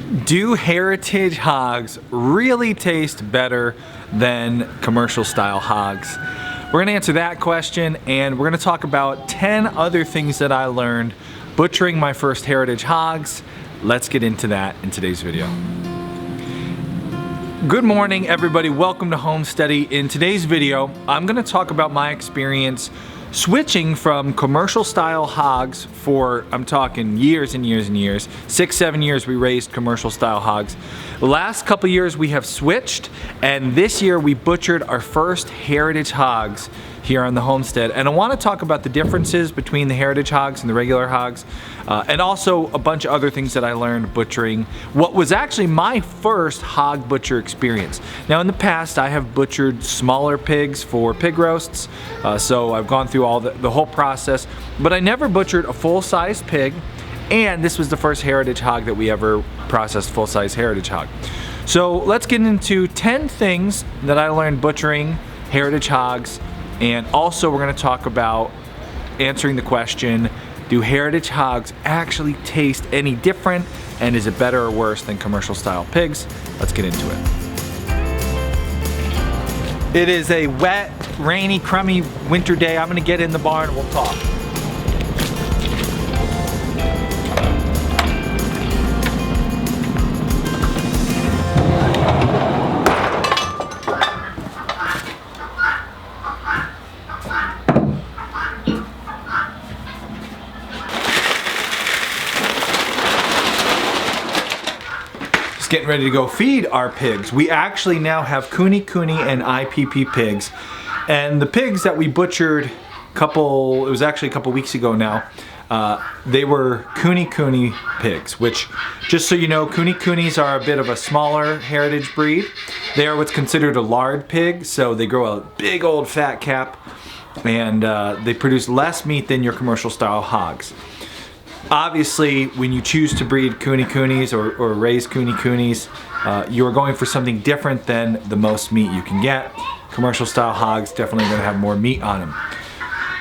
Do heritage hogs really taste better than commercial style hogs? We're gonna answer that question, and we're gonna talk about 10 other things that I learned butchering my first heritage hogs. Let's get into that in today's video. Good morning, everybody. Welcome to Homesteady. In today's video, I'm gonna talk about my experience switching from commercial style hogs for, I'm talking years and years and years, 6-7 years we raised commercial style hogs. The last couple years we have switched, and this year we butchered our first heritage hogs here on the homestead. And I want to talk about the differences between the heritage hogs and the regular hogs, and also a bunch of other things that I learned butchering what was actually my first hog butcher experience. Now in the past I have butchered smaller pigs for pig roasts, so I've gone through all the whole process, but I never butchered a full-size pig, and this was the first heritage hog that we ever processed, full-size heritage hog. So let's get into 10 things that I learned butchering heritage hogs. And also we're going to talk about answering the question, do heritage hogs actually taste any different, and is it better or worse than commercial style pigs? Let's get into it. It is a wet, rainy, crummy winter day. I'm going to get in the barn and we'll talk. Getting ready to go feed our pigs. We actually now have Kune Kune and IPP pigs, and the pigs that we butchered it was actually a couple weeks ago now, they were Kune Kune pigs, which, just so you know, Kune Kunes are a bit of a smaller heritage breed. They are what's considered a lard pig, so they grow a big old fat cap, and they produce less meat than your commercial style hogs. Obviously, when you choose to breed Kune Kunes or raise Kune Kunes, you're going for something different than the most meat you can get. Commercial style hogs definitely going to have more meat on them.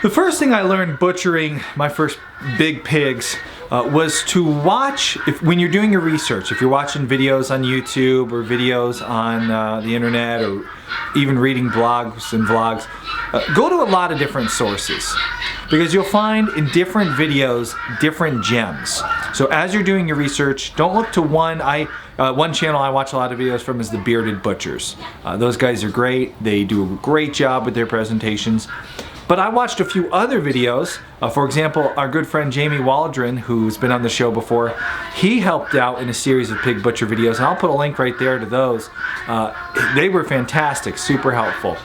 The first thing I learned butchering my first big pigs was to watch, when you're doing your research, if you're watching videos on YouTube or videos on the internet or even reading blogs and vlogs, go to a lot of different sources, because you'll find in different videos different gems. So as you're doing your research, don't look to one. One channel I watch a lot of videos from is the Bearded Butchers. Those guys are great. They do a great job with their presentations. But I watched a few other videos. For example, our good friend Jamie Waldron, who's been on the show before, he helped out in a series of pig butcher videos, and I'll put a link right there to those. They were fantastic, super helpful.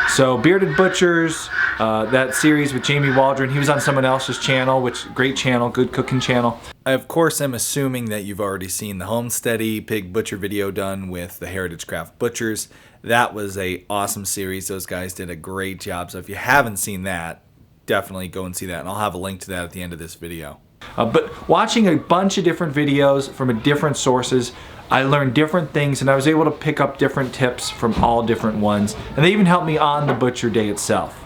So Bearded Butchers, that series with Jamie Waldron, he was on someone else's channel, great channel, good cooking channel. I of course am assuming that you've already seen the Homesteady pig butcher video done with the Heritage Craft Butchers. That was a awesome series. Those guys did a great job. So if you haven't seen that, definitely go and see that. And I'll have a link to that at the end of this video. But watching a bunch of different videos from different sources, I learned different things, and I was able to pick up different tips from all different ones. And they even helped me on the butcher day itself.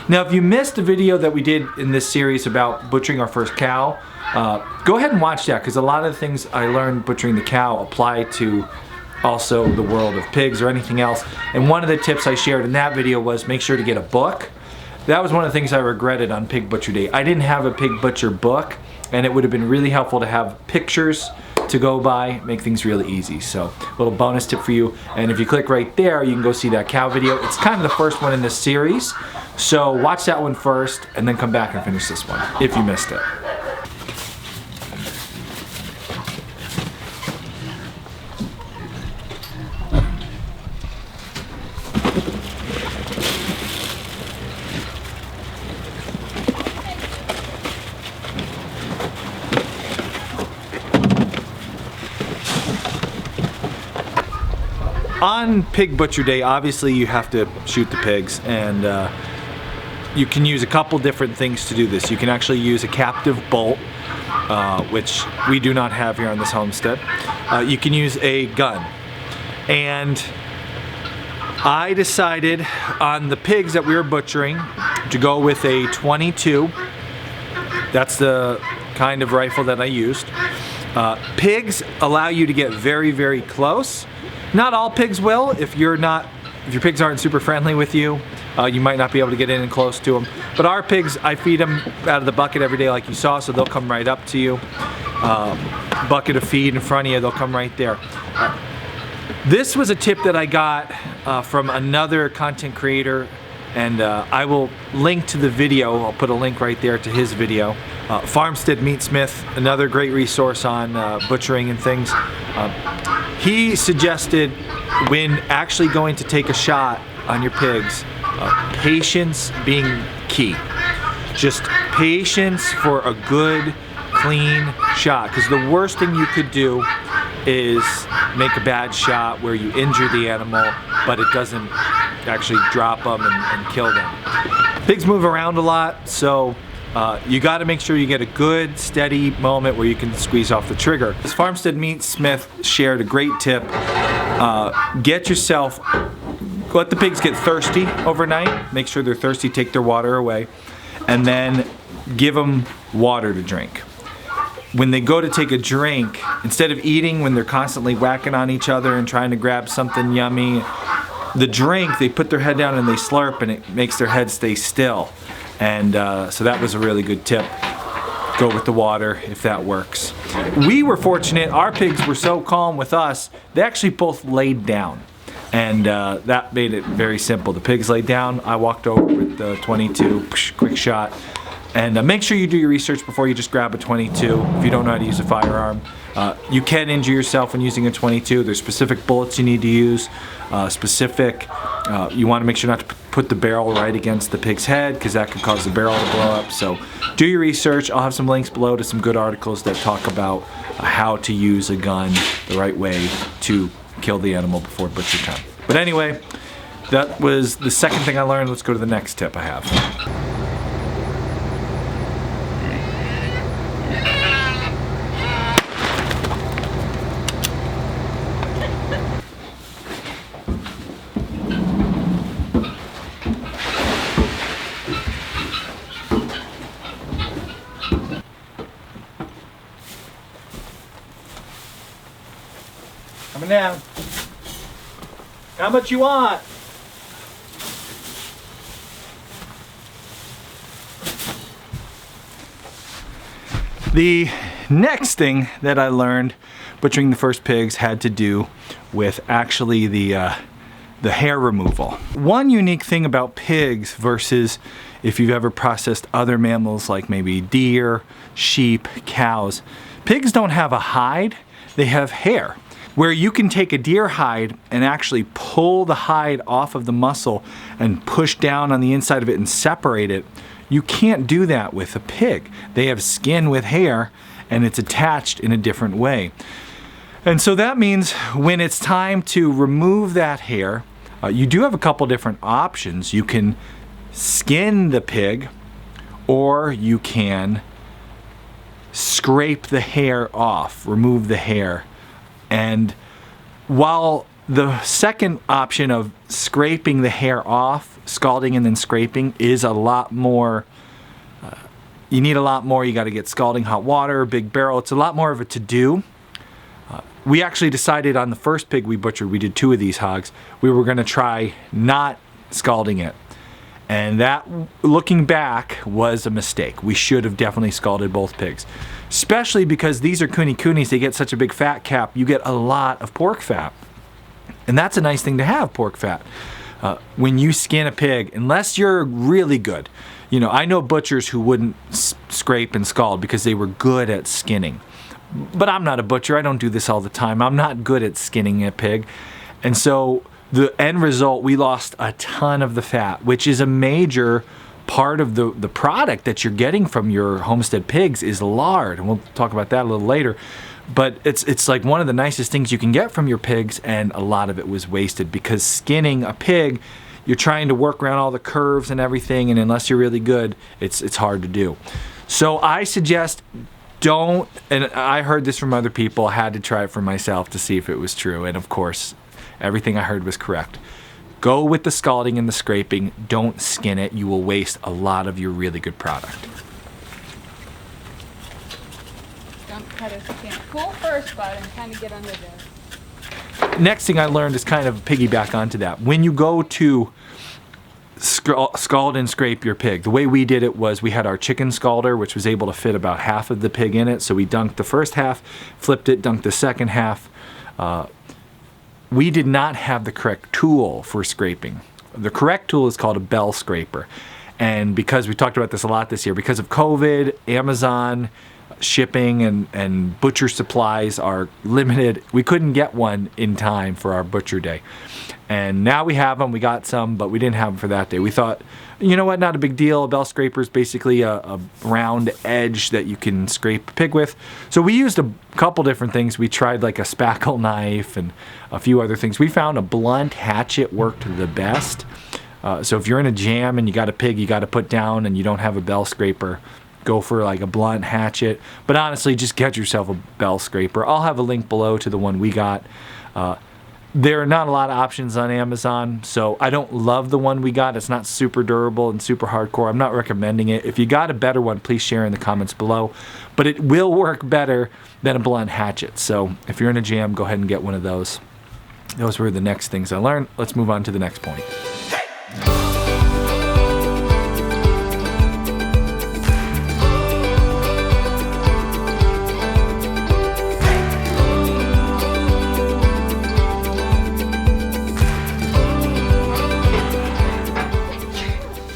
Now, if you missed the video that we did in this series about butchering our first cow, go ahead and watch that, because a lot of the things I learned butchering the cow apply to also the world of pigs or anything else. And one of the tips I shared in that video was make sure to get a book. That was one of the things I regretted on Pig Butcher Day. I didn't have a pig butcher book, and it would have been really helpful to have pictures to go by, make things really easy. So a little bonus tip for you. And if you click right there, you can go see that cow video. It's kind of the first one in this series. So watch that one first and then come back and finish this one if you missed it. On Pig Butcher Day, obviously you have to shoot the pigs, and you can use a couple different things to do this. You can actually use a captive bolt, which we do not have here on this homestead. You can use a gun. And I decided on the pigs that we were butchering to go with a .22. That's the kind of rifle that I used. Pigs allow you to get very, very close. Not all pigs will. If your pigs aren't super friendly with you, you might not be able to get in and close to them. But our pigs, I feed them out of the bucket every day like you saw, so they'll come right up to you. Bucket of feed in front of you, they'll come right there. This was a tip that I got from another content creator, and I will link to the video. I'll put a link right there to his video. Farmstead Meatsmith, another great resource on butchering and things. He suggested when actually going to take a shot on your pigs, patience being key. Just patience for a good, clean shot. Because the worst thing you could do is make a bad shot where you injure the animal, but it doesn't actually drop them and kill them. Pigs move around a lot, so you got to make sure you get a good, steady moment where you can squeeze off the trigger. This Farmstead Meatsmith shared a great tip. Let the pigs get thirsty overnight. Make sure they're thirsty, take their water away, and then give them water to drink. When they go to take a drink, instead of eating when they're constantly whacking on each other and trying to grab something yummy, the drink, they put their head down and they slurp, and it makes their head stay still. And so that was a really good tip. Go with the water if that works. We were fortunate, our pigs were so calm with us, they actually both laid down. And that made it very simple. The pigs laid down, I walked over with the 22, quick shot. And make sure you do your research before you just grab a 22 if you don't know how to use a firearm. You can injure yourself when using a 22. There's specific bullets you need to use. You want to make sure not to put the barrel right against the pig's head, because that could cause the barrel to blow up. So do your research. I'll have some links below to some good articles that talk about how to use a gun the right way to kill the animal before butcher time. But anyway, that was the second thing I learned. Let's go to the next tip I have. Coming down. How much you want? The next thing that I learned butchering the first pigs had to do with actually the hair removal. One unique thing about pigs versus if you've ever processed other mammals like maybe deer, sheep, cows, pigs don't have a hide, they have hair. Where you can take a deer hide and actually pull the hide off of the muscle and push down on the inside of it and separate it, you can't do that with a pig. They have skin with hair and it's attached in a different way. And so that means when it's time to remove that hair, you do have a couple different options. You can skin the pig, or you can scrape the hair off, remove the hair. And while the second option of scraping the hair off, scalding and then scraping, is a lot more, you need a lot more. You got to get scalding hot water, big barrel. It's a lot more of a to-do. We actually decided on the first pig we butchered, we did 2 of these hogs, we were going to try not scalding it. And that, looking back, was a mistake. We should have definitely scalded both pigs. Especially because these are kunis, they get such a big fat cap, you get a lot of pork fat. And that's a nice thing to have, pork fat. When you skin a pig, unless you're really good, you know, I know butchers who wouldn't scrape and scald because they were good at skinning. But I'm not a butcher, I don't do this all the time. I'm not good at skinning a pig. And so the end result, we lost a ton of the fat, which is a major part of the product that you're getting from your homestead pigs is lard, and we'll talk about that a little later. But it's like one of the nicest things you can get from your pigs, and a lot of it was wasted because skinning a pig, you're trying to work around all the curves and everything, and unless you're really good, it's hard to do. So I suggest don't, and I heard this from other people, I had to try it for myself to see if it was true, and of course everything I heard was correct. Go with the scalding and the scraping. Don't skin it. You will waste a lot of your really good product. cut as you can. Cool first, bud, and kind of get under there. Next thing I learned is kind of piggyback onto that. When you go to scald and scrape your pig, the way we did it was we had our chicken scalder, which was able to fit about half of the pig in it. So we dunked the first half, flipped it, dunked the second half. We did not have the correct tool for scraping. The correct tool is called a bell scraper. And because we talked about this a lot this year, because of COVID, Amazon shipping and butcher supplies are limited, we couldn't get one in time for our butcher day. And now we have them, we got some, but we didn't have them for that day. We thought, you know what, not a big deal. A bell scraper is basically a round edge that you can scrape a pig with. So we used a couple different things. We tried like a spackle knife and a few other things. We found a blunt hatchet worked the best. So if you're in a jam and you got a pig you got to put down and you don't have a bell scraper, go for like a blunt hatchet. But honestly, just get yourself a bell scraper. I'll have a link below to the one we got. There are not a lot of options on Amazon, so I don't love the one we got. It's not super durable and super hardcore. I'm not recommending it. If you got a better one, please share in the comments below. But it will work better than a blunt hatchet. So if you're in a jam, go ahead and get one of those. Those were the next things I learned. Let's move on to the next point.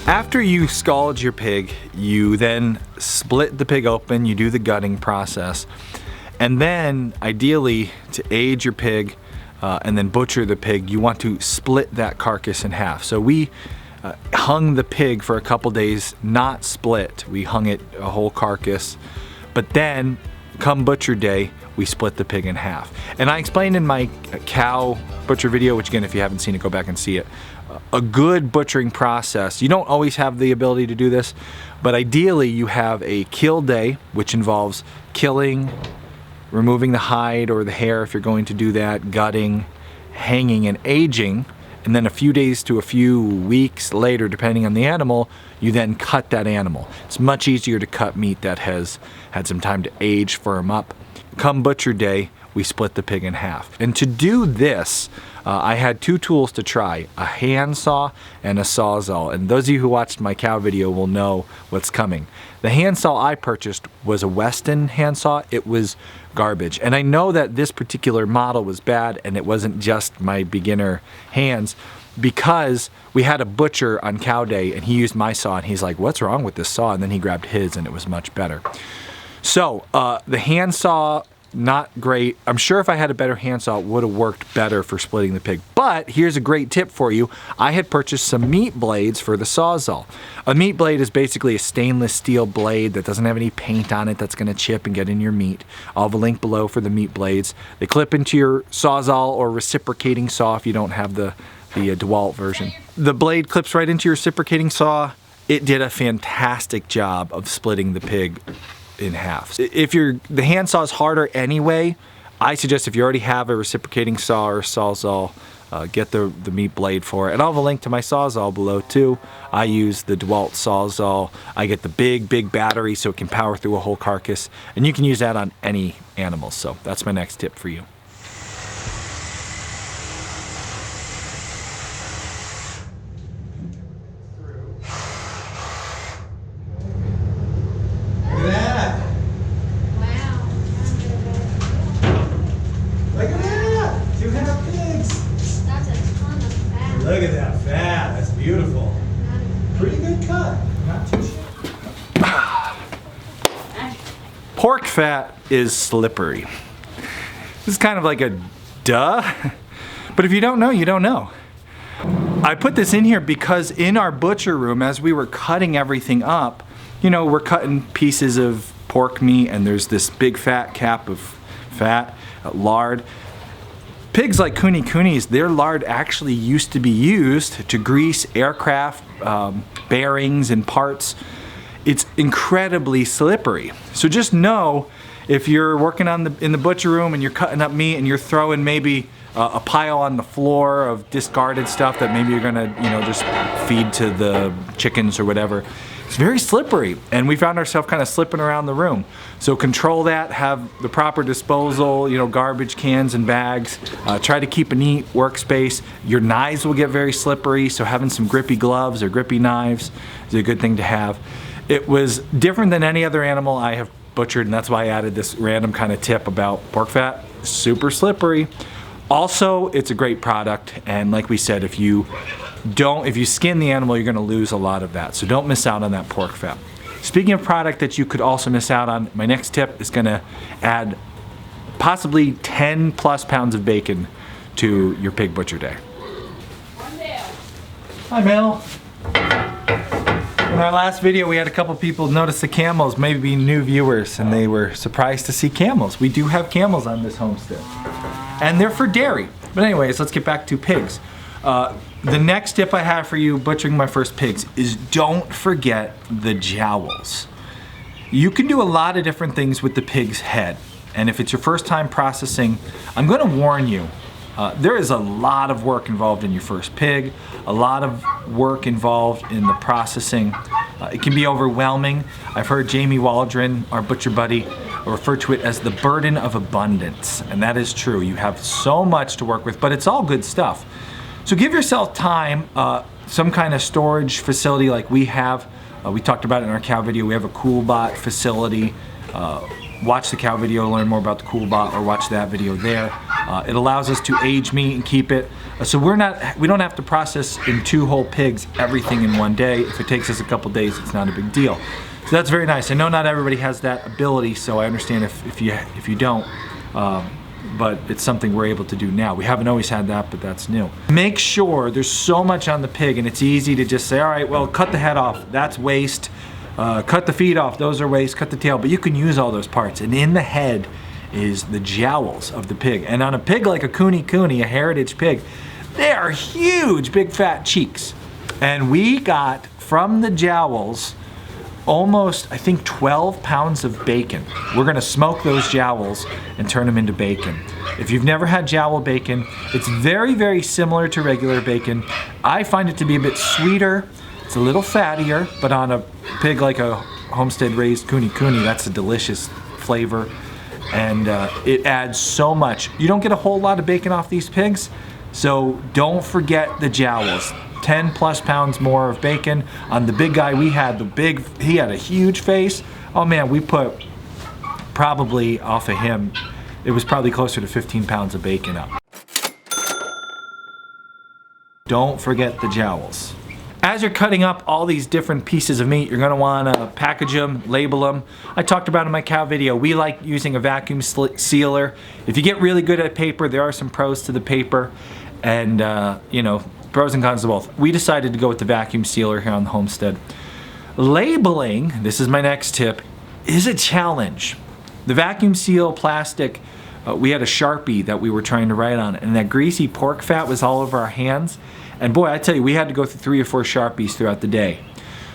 After you scald your pig, you then split the pig open, you do the gutting process, and then ideally to age your pig and then butcher the pig, you want to split that carcass in half. So we hung the pig for a couple days, not split. We hung it a whole carcass, but then come butcher day, we split the pig in half. And I explained in my cow butcher video, which again, if you haven't seen it, go back and see it. A good butchering process, you don't always have the ability to do this, but ideally you have a kill day, which involves killing, removing the hide or the hair if you're going to do that, gutting, hanging, and aging. And then a few days to a few weeks later, depending on the animal, you then cut that animal. It's much easier to cut meat that has had some time to age, firm up. Come butcher day, we split the pig in half. And to do this, I had two tools to try, a handsaw and a sawzall. And those of you who watched my cow video will know what's coming. The handsaw I purchased was a Weston handsaw. It was garbage. And I know that this particular model was bad and it wasn't just my beginner hands, because we had a butcher on cow day and he used my saw and he's like, what's wrong with this saw? And then he grabbed his and it was much better. So the handsaw, not great. I'm sure if I had a better handsaw, it would have worked better for splitting the pig. But here's a great tip for you. I had purchased some meat blades for the sawzall. A meat blade is basically a stainless steel blade that doesn't have any paint on it that's going to chip and get in your meat. I'll have a link below for the meat blades. They clip into your sawzall or reciprocating saw if you don't have the DeWalt version. The blade clips right into your reciprocating saw. It did a fantastic job of splitting the pig in half. If the handsaw is harder anyway, I suggest if you already have a reciprocating saw or sawzall, get the meat blade for it. And I'll have a link to my sawzall below too. I use the DeWalt sawzall. I get the big battery so it can power through a whole carcass, and you can use that on any animal. So that's my next tip for you. Look at that fat. That's beautiful. Pretty good cut. Not too shabby. Pork fat is slippery. This is kind of like a duh, but if you don't know, you don't know. I put this in here because in our butcher room, as we were cutting everything up, you know, we're cutting pieces of pork meat and there's this big fat cap of fat, lard. Pigs like Kune-Kunes, their lard actually used to be used to grease aircraft bearings and parts. It's incredibly slippery. So just know if you're working in the butcher room and you're cutting up meat and you're throwing maybe a pile on the floor of discarded stuff that maybe you're gonna, you know, just feed to the chickens or whatever. It's very slippery, and we found ourselves kind of slipping around the room. So control that, have the proper disposal, you know, garbage cans and bags. Try to keep a neat workspace. Your knives will get very slippery, so having some grippy gloves or grippy knives is a good thing to have. It was different than any other animal I have butchered, and that's why I added this random kind of tip about pork fat. Super slippery. Also, it's a great product, and like we said, if you skin the animal, you're going to lose a lot of that. So don't miss out on that pork fat. Speaking of product that you could also miss out on, my next tip is going to add possibly 10 plus pounds of bacon to your pig butcher day. Hi, Mel. In our last video, we had a couple people notice the camels, maybe new viewers, and they were surprised to see camels. We do have camels on this homestead, and they're for dairy. But anyways, let's get back to pigs. The next tip I have for you butchering my first pigs is don't forget the jowls. You can do a lot of different things with the pig's head, and if it's your first time processing, I'm going to warn you, there is a lot of work involved in your first pig, a lot of work involved in the processing. It can be overwhelming. I've heard Jamie Waldron, our butcher buddy, refer to it as the burden of abundance, and that is true. You have so much to work with, but it's all good stuff. So give yourself time, some kind of storage facility like we have. We talked about it in our cow video. We have a CoolBot facility. Watch the cow video, learn more about the CoolBot, or watch that video there. It allows us to age meat and keep it. So we don't have to process in 2 whole pigs everything in one day. If it takes us a couple days, it's not a big deal. So that's very nice. I know not everybody has that ability, so I understand if you don't. But it's something we're able to do now. We haven't always had that, but that's new. Make sure there's so much on the pig, and it's easy to just say, all right, well, cut the head off, that's waste. Cut the feet off, those are waste. Cut the tail, but you can use all those parts. And in the head is the jowls of the pig. And on a pig like a Kune, a heritage pig, they are huge, big fat cheeks. And we got from the jowls almost, I think, 12 pounds of bacon. We're gonna smoke those jowls and turn them into bacon. If you've never had jowl bacon, it's very, very similar to regular bacon. I find it to be a bit sweeter. It's a little fattier, but on a pig like a homestead raised Kune, that's a delicious flavor. And it adds so much. You don't get a whole lot of bacon off these pigs, so don't forget the jowls. 10 plus pounds more of bacon. On the big guy we had, he had a huge face. Oh man, we put probably off of him, it was probably closer to 15 pounds of bacon up. Don't forget the jowls. As you're cutting up all these different pieces of meat, you're gonna wanna package them, label them. I talked about in my cow video, we like using a vacuum sealer. If you get really good at paper, there are some pros to the paper, and you know, pros and cons to both. We decided to go with the vacuum sealer here on the homestead. Labeling, this is my next tip, is a challenge. The vacuum seal plastic, we had a Sharpie that we were trying to write on, and that greasy pork fat was all over our hands. And boy, I tell you, we had to go through 3 or 4 Sharpies throughout the day.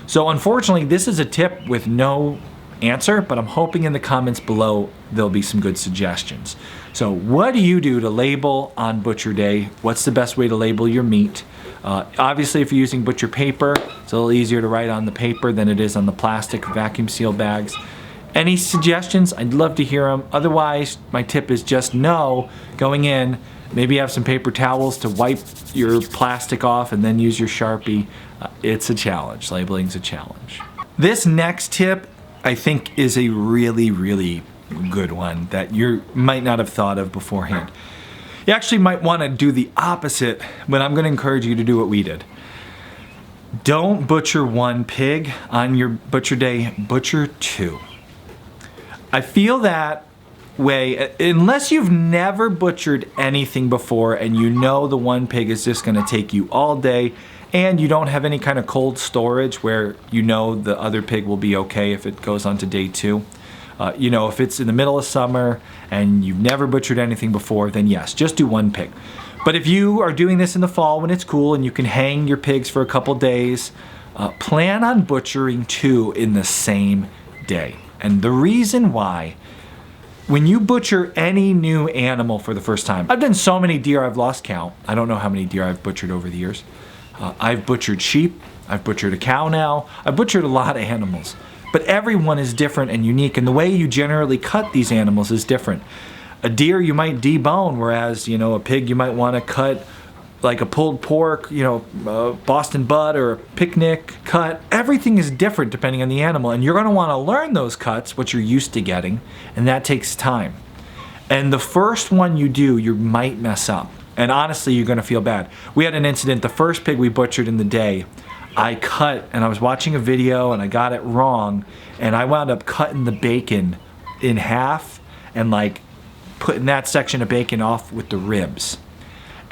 So unfortunately, this is a tip with no answer, but I'm hoping in the comments below there'll be some good suggestions. So what do you do to label on butcher day? What's the best way to label your meat? Obviously, if you're using butcher paper, it's a little easier to write on the paper than it is on the plastic vacuum seal bags. Any suggestions? I'd love to hear them. Otherwise, my tip is just know going in, maybe have some paper towels to wipe your plastic off and then use your Sharpie. It's a challenge. Labeling's a challenge. This next tip, I think, is a really, really good one that you might not have thought of beforehand. You actually might want to do the opposite, but I'm going to encourage you to do what we did. Don't butcher 1 pig on your butcher day, butcher 2. I feel that way, unless you've never butchered anything before and you know the 1 pig is just going to take you all day, and you don't have any kind of cold storage where you know the other pig will be okay if it goes on to day 2. You know, if it's in the middle of summer and you've never butchered anything before, then yes, just do 1 pig. But if you are doing this in the fall when it's cool and you can hang your pigs for a couple days, plan on butchering 2 in the same day. And the reason why when you butcher any new animal for the first time, I've done so many deer I've lost count. I don't know how many deer I've butchered over the years. I've butchered sheep, I've butchered a cow now, I've butchered a lot of animals. But everyone is different and unique, and the way you generally cut these animals is different. A deer you might debone, whereas, you know, a pig you might want to cut like a pulled pork, you know, Boston butt or a picnic cut. Everything is different depending on the animal, and you're going to want to learn those cuts, what you're used to getting, and that takes time. And the first one you do, you might mess up. And honestly, you're going to feel bad. We had an incident, the first pig we butchered in the day, I cut, and I was watching a video and I got it wrong, and I wound up cutting the bacon in half and like putting that section of bacon off with the ribs.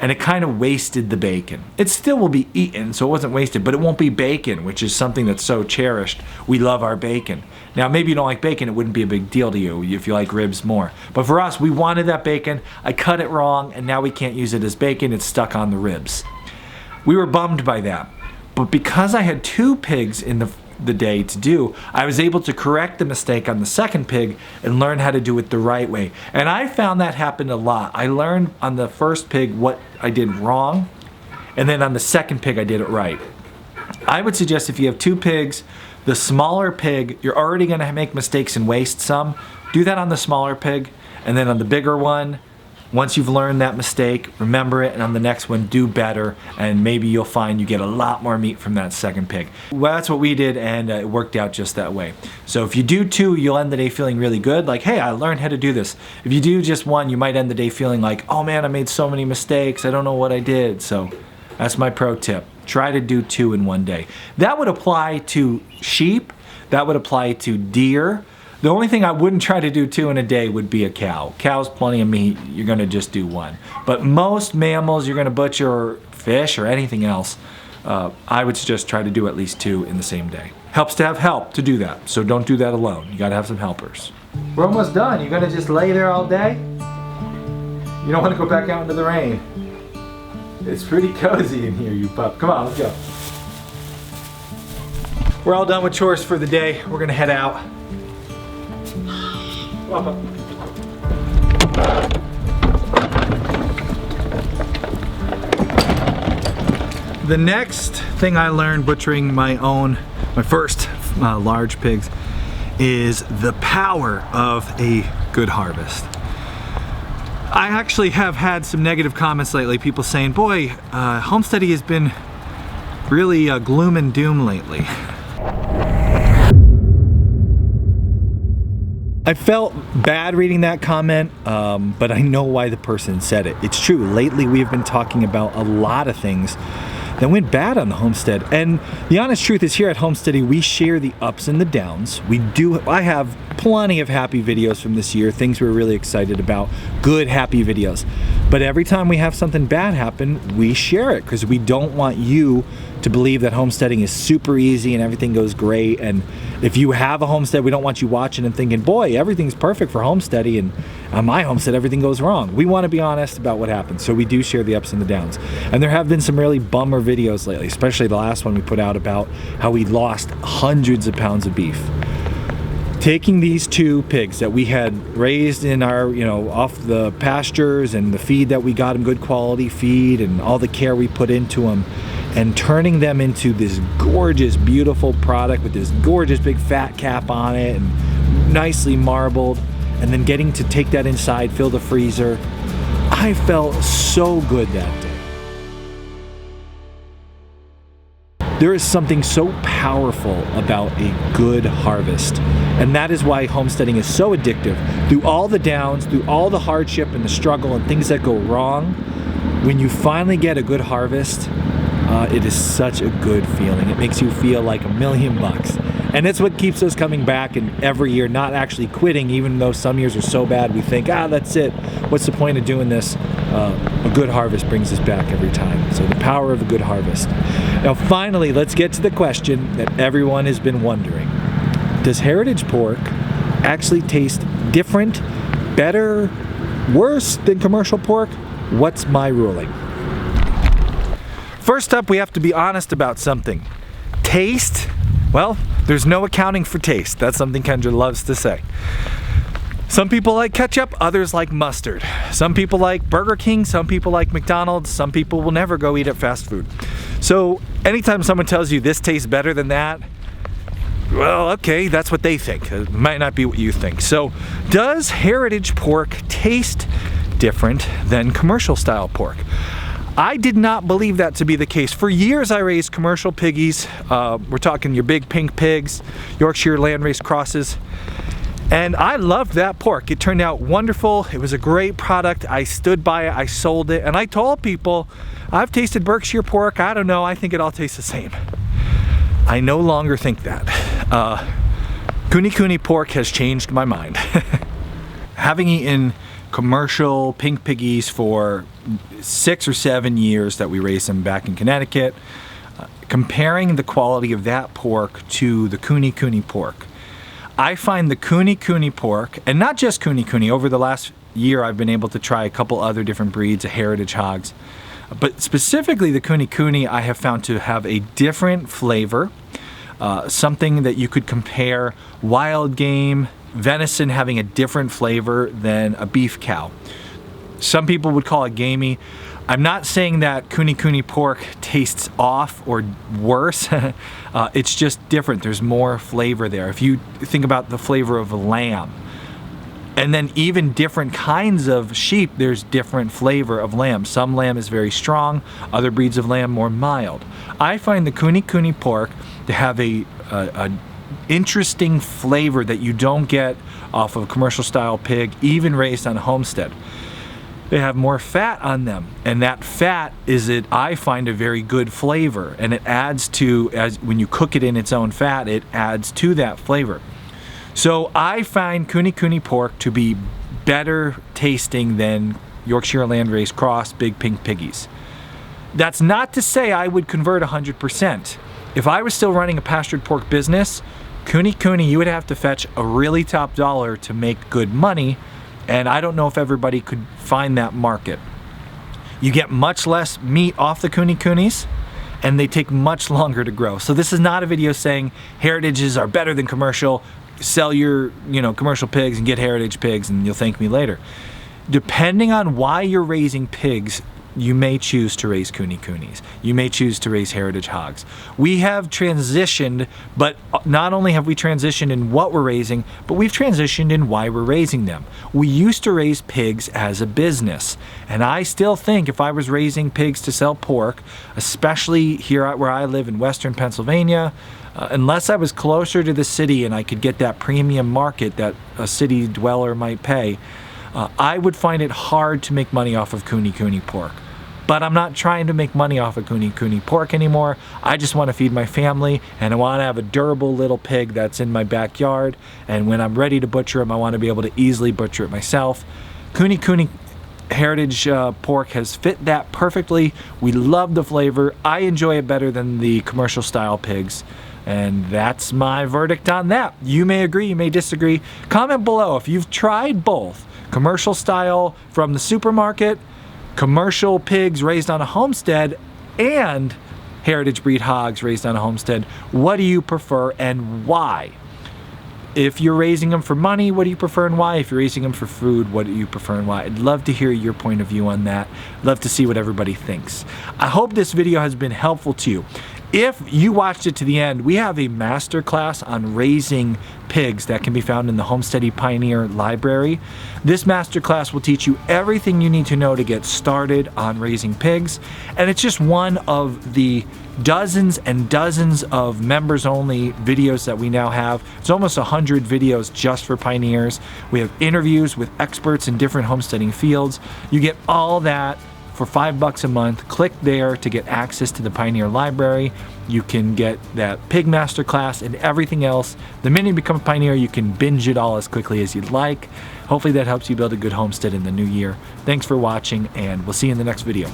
And it kind of wasted the bacon. It still will be eaten, so it wasn't wasted, but it won't be bacon, which is something that's so cherished. We love our bacon. Now, maybe you don't like bacon, it wouldn't be a big deal to you if you like ribs more. But for us, we wanted that bacon. I cut it wrong, and now we can't use it as bacon. It's stuck on the ribs. We were bummed by that. But because I had 2 pigs in the day to do, I was able to correct the mistake on the second pig and learn how to do it the right way. And I found that happened a lot. I learned on the first pig what I did wrong, and then on the second pig I did it right. I would suggest if you have 2 pigs, the smaller pig, you're already going to make mistakes and waste some. Do that on the smaller pig, and then on the bigger one, once you've learned that mistake, remember it, and on the next one, do better, and maybe you'll find you get a lot more meat from that second pig. Well, that's what we did, and it worked out just that way. So if you do 2, you'll end the day feeling really good, like, hey, I learned how to do this. If you do just 1, you might end the day feeling like, oh man, I made so many mistakes, I don't know what I did. So that's my pro tip. Try to do 2 in one day. That would apply to sheep, that would apply to deer. The only thing I wouldn't try to do 2 in a day would be a cow. Cow's plenty of meat, you're gonna just do 1. But most mammals you're gonna butcher, or fish or anything else, I would suggest try to do at least 2 in the same day. Helps to have help to do that, so don't do that alone. You gotta have some helpers. We're almost done. You gonna just lay there all day? You don't wanna go back out into the rain. It's pretty cozy in here, you pup. Come on, let's go. We're all done with chores for the day. We're gonna head out. The next thing I learned butchering my first large pigs is the power of a good harvest. I actually have had some negative comments lately, people saying, boy, Homesteady has been really gloom and doom lately. I felt bad reading that comment, but I know why the person said it. It's true, lately we have been talking about a lot of things that went bad on the homestead. And the honest truth is, here at Homesteady, we share the ups and the downs. I have plenty of happy videos from this year, things we're really excited about, good happy videos. But every time we have something bad happen, we share it, because we don't want you to believe that homesteading is super easy and everything goes great. And if you have a homestead, we don't want you watching and thinking, boy, everything's perfect for homesteading, and on my homestead everything goes wrong. We want to be honest about what happens, so we do share the ups and the downs. And there have been some really bummer videos lately, especially the last one we put out about how we lost hundreds of pounds of beef. Taking these 2 pigs that we had raised in our, off the pastures, and the feed that we got them, good quality feed, and all the care we put into them, and turning them into this gorgeous, beautiful product with this gorgeous big fat cap on it and nicely marbled, and then getting to take that inside, fill the freezer. I felt so good that day. There is something so powerful about a good harvest, and that is why homesteading is so addictive. Through all the downs, through all the hardship and the struggle and things that go wrong, when you finally get a good harvest, it is such a good feeling. It makes you feel like $1,000,000. And it's what keeps us coming back and every year, not actually quitting, even though some years are so bad we think, that's it. What's the point of doing this? A good harvest brings us back every time. So the power of a good harvest. Now finally, let's get to the question that everyone has been wondering. Does heritage pork actually taste different, better, worse than commercial pork? What's my ruling? First up, we have to be honest about something. Taste? Well, there's no accounting for taste. That's something Kendra loves to say. Some people like ketchup, others like mustard. Some people like Burger King, some people like McDonald's, some people will never go eat at fast food. So anytime someone tells you this tastes better than that, well, okay, that's what they think. It might not be what you think. So does heritage pork taste different than commercial style pork? I did not believe that to be the case. For years I raised commercial piggies. We're talking your big pink pigs, Yorkshire landrace crosses. And I loved that pork. It turned out wonderful. It was a great product. I stood by it, I sold it, and I told people, I've tasted Berkshire pork, I don't know, I think it all tastes the same. I no longer think that. Kuni pork has changed my mind. Having eaten commercial pink piggies for 6 or 7 years that we raised them back in Connecticut, comparing the quality of that pork to the Kuni pork, I find the Kuni pork, and not just Kuni, over the last year I've been able to try a couple other different breeds of heritage hogs, but specifically the Kuni I have found to have a different flavor, something that you could compare wild game, venison having a different flavor than a beef cow. Some people would call it gamey. I'm not saying that Kuni pork tastes off or worse. It's just different. There's more flavor there. If you think about the flavor of lamb, and then even different kinds of sheep, there's different flavor of lamb. Some lamb is very strong, other breeds of lamb more mild. I find the Kuni pork to have a interesting flavor that you don't get off of a commercial style pig, even raised on a homestead. They have more fat on them, and that fat I find a very good flavor, and it adds to, when you cook it in its own fat, it adds to that flavor. So I find Kuni pork to be better tasting than Yorkshire landrace cross big pink piggies. That's not to say I would convert 100%. If I was still running a pastured pork business, Kuni, you would have to fetch a really top dollar to make good money, and I don't know if everybody could find that market. You get much less meat off the Kunis, and they take much longer to grow. So this is not a video saying heritages are better than commercial. Sell your commercial pigs and get heritage pigs and you'll thank me later. Depending on why you're raising pigs, you may choose to raise Kunis. You may choose to raise heritage hogs. We have transitioned, but not only have we transitioned in what we're raising, but we've transitioned in why we're raising them. We used to raise pigs as a business, and I still think if I was raising pigs to sell pork, especially here where I live in Western Pennsylvania, unless I was closer to the city and I could get that premium market that a city dweller might pay, I would find it hard to make money off of Kuni pork. But I'm not trying to make money off of Kuni pork anymore. I just want to feed my family, and I want to have a durable little pig that's in my backyard, and when I'm ready to butcher him, I want to be able to easily butcher it myself. Kuni heritage pork has fit that perfectly. We love the flavor. I enjoy it better than the commercial style pigs. And that's my verdict on that. You may agree, you may disagree. Comment below if you've tried both. Commercial style from the supermarket, commercial pigs raised on a homestead, and heritage breed hogs raised on a homestead. What do you prefer and why? If you're raising them for money, what do you prefer and why? If you're raising them for food, what do you prefer and why? I'd love to hear your point of view on that. Love to see what everybody thinks. I hope this video has been helpful to you. If you watched it to the end, we have a masterclass on raising pigs that can be found in the Homesteady Pioneer Library. This masterclass will teach you everything you need to know to get started on raising pigs, and it's just one of the dozens and dozens of members-only videos that we now have. It's almost 100 videos just for pioneers. We have interviews with experts in different homesteading fields. You get all that for $5 a month. Click there to get access to the Pioneer Library. You can get that pig masterclass and everything else. The minute you become a pioneer, you can binge it all as quickly as you'd like. Hopefully that helps you build a good homestead in the new year. Thanks for watching, and we'll see you in the next video.